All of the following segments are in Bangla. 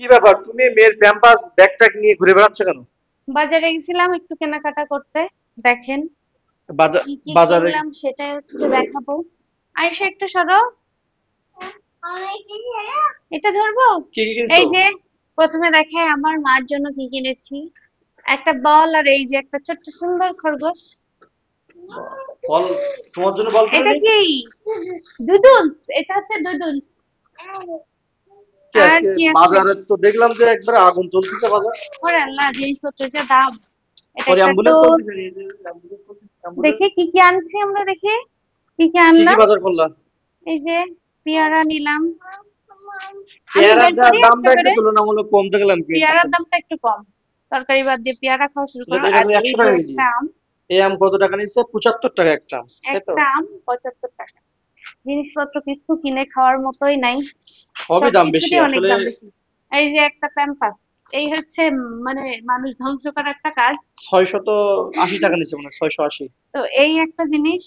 কি ব্যাপার, তুমি মেয়ের প্যাম্পাস ব্যাগটাগ নিয়ে ঘুরে বেড়াচ্ছ কেন? বাজারে গেছিলাম একটু কেনাকাটা করতে। দেখেন বাজার কি কি বাজারে কিনলাম সেটাই হচ্ছে দেখাবো। আয়সা একটু সরো, এটা ধরবো। কি কি কিনছো? এই যে প্রথমে দেখাই আমার মার জন্য কি কিনেছি। একটা বল আর এই যে একটা ছোট্ট সুন্দর খরগোশ। বল, তোমার জন্য বল কিনে এটা নি। কি? ডুডলস, এটা হচ্ছে ডুডলস। কি আর আজকে কি আছে? বাজারে তো দেখলাম যে একবারে আগুন চলতেছে বাজার। ওরে আল্লাহ, জিনিসপত্রের যা দাম। এটা পরে একটা অ্যাম্বুলেন্স টোপ। চলতেছে, এই যে অ্যাম্বুলেন্স চলতেছে, অ্যাম্বুলেন্স। দেখে কি কি আনছি আমরা, দেখে কি কি কি কি আনলাম। বাজার করলা? এই যে পেয়ারা নিলাম। আমি পেয়ারার বের করি একটা দামটা একটু করে। তুলনামূলক কম দেখলাম কিন্তু পেয়ারার আসলে। দামটা একটু কম। তরকারি বাদ দিয়ে পেয়ারা খাওয়া শুরু এটা করো। তো এটা আর তো এই 100 যে টাকা কেজি। একটা আম। এই আম কত টাকা নিচ্ছে? 75 টাকা একটা, তাই তো? একটা আম 75 টাকা। জিনিসপত্র কিছু কিনে খাওয়ার মতোই নাই। সবই দাম বেশি সবকিছুরই অনেক আসলে। দাম বেশি। এই যে একটা প্যাম্পাস। এই হচ্ছে মানে মানুষ ধ্বংস করার একটা কাজ। 680 টাকা নিচ্ছে, মনে হয় 680। তো এই একটা জিনিস।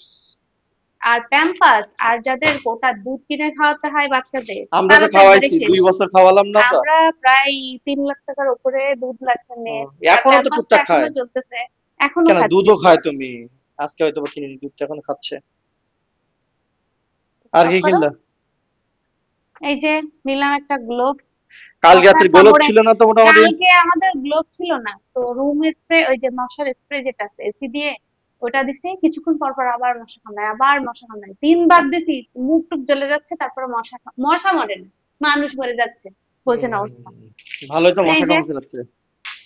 আর প্যাম্পাস আর যাদের গোটা দুধ কিনে খাওয়াতে হয় বাচ্চাদের, আমরা তো তারা তো একবারে খাওয়াইছি, শেষ। 2 বছর খাওয়ালাম না আমরা। আমরা প্রায় 3 লাখ টাকার উপরে দুধ লাগছে মেয়ের। আর এখনো তো প্যাম্পাসটা টুকটাক এখনো খায়। চলতেছে। এখনো কেন, খাচ্ছে। দুধও খায় তুমি? আজকে হয়তো বা কিনে দুধ এখন খাচ্ছে। আর স্টপ কি করো। কিনলা? এই যে নিলাম একটা গ্লোভ। কালকে মশা রাত্রে গোলপ কামড়ে। ছিল না তো মোটামুটি? কালকে আমাদের গ্লোভ ছিল না তো, রুম স্প্রে, ওই যে মশার স্প্রে যেটা আছে এসি দিয়ে, ওটা দিছি। কিছুক্ষণ পর পর আবার মশা কামড়ায়, আবার মশা কামড়ায়। 3 বার দিছি। মুখ টুক জ্বলে যাচ্ছে, তারপরে মশা মরে না, মানুষ মরে যাচ্ছে। বোঝেন অবস্থা। উম, ভালোই তো, এই মশা যে কামড়ছে রাত্রে।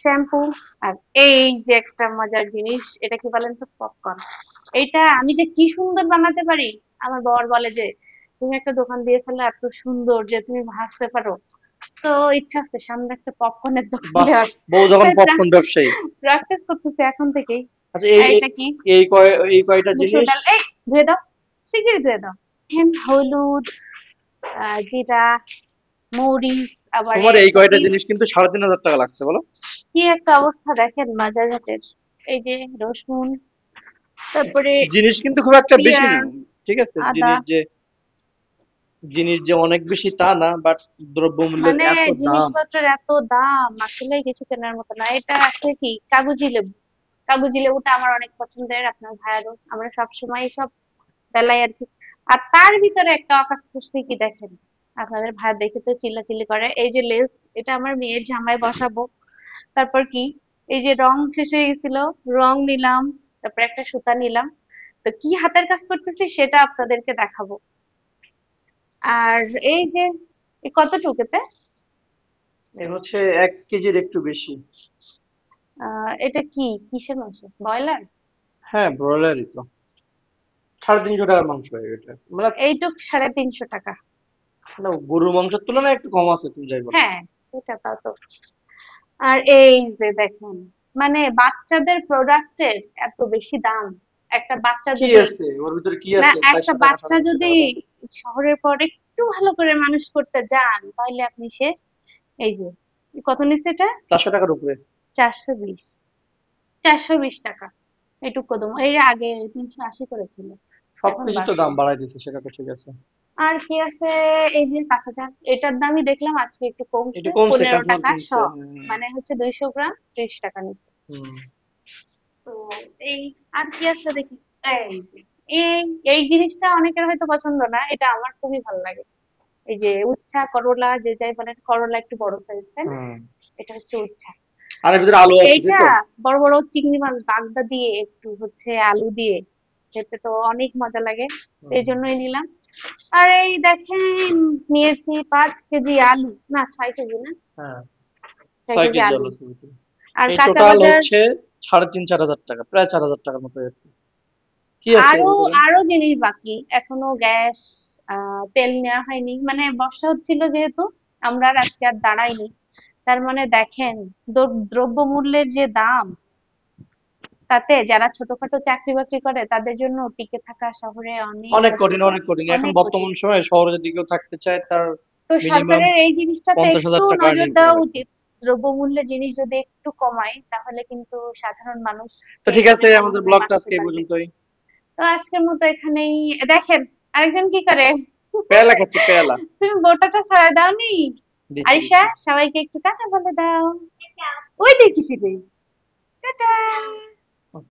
শ্যাম্পু। আর এই যে একটা মজার জিনিস, এটা কি বলেন তো? পপকর্ন। এটা আমি যে কি সুন্দর বানাতে পারি। আমার বর বলে যে তুমি একটা দোকান দিয়েছিলে এত সুন্দর যে তুমি ভাজতে পারো। তো ইচ্ছা আছে সামনে একটা পপকর্নের দোকান বাহ, দেওয়ার। বউ যখন পপকর্ন ব্যবসায়ী। প্র্যাকটিস করতেছে এখন থেকেই। আচ্ছা, আর এটা কি? এই কয়টা মুসুর জিনিস। ডাল। এই ধুয়ে দাও, শিগগিরই ধুয়ে দাও। হলুদ, জিরা, মরিচ, আবার তোমার এই এই কয়টা কি জিনিস কিন্তু 3,500 টাকা লাগছে বলো। কি একটা অবস্থা দেখেন বাজারঘাটের। এই যে রসুন, তারপরে জিনিস কিন্তু খুব একটা বেশি না। পেঁয়াজ, ঠিক আছে, আদা। জিনিস যে অনেক বেশি তা না, বাট দ্রব্যমূল্যের মানে এত দাম। জিনিসপত্রের এত দাম, আসলে কিছু কেনার মতো না। এটা আছে কি, কাগজি লেবু। কাগজি লেবুটা আমার অনেক পছন্দের, আপনার ভাইয়ারও। আমরা সবসময় সব বেলায় আর কি। আর তার ভিতরে একটা অকাশ করছি কি দেখেন, আপনাদের ভাই দেখে তো চিল্লাচিল্লি করে। এই যে লেস, এটা আমার মেয়ের জামায় বসাবো। তারপর কি, এই যে রং শেষ হয়ে গেছিল, রং নিলাম। তারপর একটা সুতা নিলাম। তো কি হাতের কাজ করতেছি সেটা আপনাদেরকে দেখাবো। আর এই যে কতটুকুতে, এ হচ্ছে 1 কেজির একটু বেশি। এটা কি, কিসের মাংস? ব্রয়লার? হ্যাঁ, ব্রয়লারই তো। 350 টাকার মাংস এটা মানে। এইটুক 350 টাকা। না, গরুর মাংসের তুলনায় একটু কম আছে, তুমি যাই বলো। হ্যাঁ, সেটা তা তো। আর এই যে দেখেন, মানে বাচ্চাদের প্রোডাক্টের এত বেশি দাম। একটা বাচ্চা কি যদি, আছে ওর ভিতরে, কি না আছে একটা 400 টাকা বাচ্চা 350 টাকা যদি দাম? শহরের পর একটু ভালো করে মানুষ করতে যান তাহলে আপনি শেষ। এই যে কত নিচ্ছে এটা? 400 টাকার উপরে। 420। 420 টাকা। এটুক কদম, এই আগে 380 করেছিল, এখন সবকিছু তো 500। দাম বাড়াই দিচ্ছে, সেটা তো ঠিক আছে। আর কি আছে? এই যে কাঁচা চাল, এটার দামই দেখলাম আজকে একটু কমছে, একটু কমছে, 15 টাকা কাঁচামাল কমছে, হ্যাঁ। মানে হচ্ছে 200 গ্রাম 30 টাকা নিচ্ছে। হুম। তো এই, আর কি আছে দেখি। এই যে এই এই জিনিসটা অনেকের হয়তো পছন্দ না, এটা আমার খুবই ভালো লাগে। এই যে উচ্ছা করলা, যে যাই বলেন, করলা একটু বড় সাইজ, তাই না? হুম। এটা হচ্ছে উচ্ছা। আর এর ভিতরে আলু আছে, তাই এইটা তো? বড় বড় চিংড়ি মাছ বাগদা দিয়ে একটু হচ্ছে আলু দিয়ে খেতে তো অনেক মজা লাগে। এই হুম। জন্যই নিলাম। আর এই দেখেন, নিয়েছি 5 কেজি আলু, না 6 কেজি, না হ্যাঁ, ছয় 6 কেজি কেজি আলু। আলু আছে ভিতরে। আর এই কাঁচা টোটাল বাজার। হচ্ছে 3,500 4,000 টাকা, প্রায় 4,000 টাকার মতো আর কি। কি আছে এর আরো ভিতরে? আরো জিনিস বাকি এখনো, গ্যাস, তেল নেওয়া হয়নি, মানে বর্ষা হচ্ছিল যেহেতু আমরা আর আজকে আর দাঁড়াইনি। তার মানে দেখেন, দ্রব্যমূল্যের যে দাম, তাতে যারা ছোটখাটো চাকরি বাকরি করে তাদের জন্য টিকে থাকা শহরে অনেক অনেক কঠিন, কষ্টকর। অনেক কঠিন এখন অনেক কঠিন। বর্তমান সময়ে। শহরে যদি কেউ থাকতে চায়, তার তো মিনিমাম সরকারের এই জিনিসটাতে 50,000 একটু টাকা নজর আর্নিং করা দেওয়া লাগবে। উচিত। দ্রব্যমূল্যের জিনিস যদি একটু কমায় তাহলে কিন্তু সাধারণ মানুষ তো ঠিক আছে, অনেক আমাদের ভালোভাবে ব্লগটা বাঁচতে আজকে এই পারবে। পর্যন্তই। তো আজকের মতো এখানেই। দেখেন আরেকজন কি করে। পেয়ালা খাচ্ছি, পেয়ালা। তুমি বোটাটা ছড়ায় দাওনি। দিচ্ছি আরিশা দিচ্ছি। সবাইকে একটু টাটা বলে দাও। ওই দেখি সেটাই।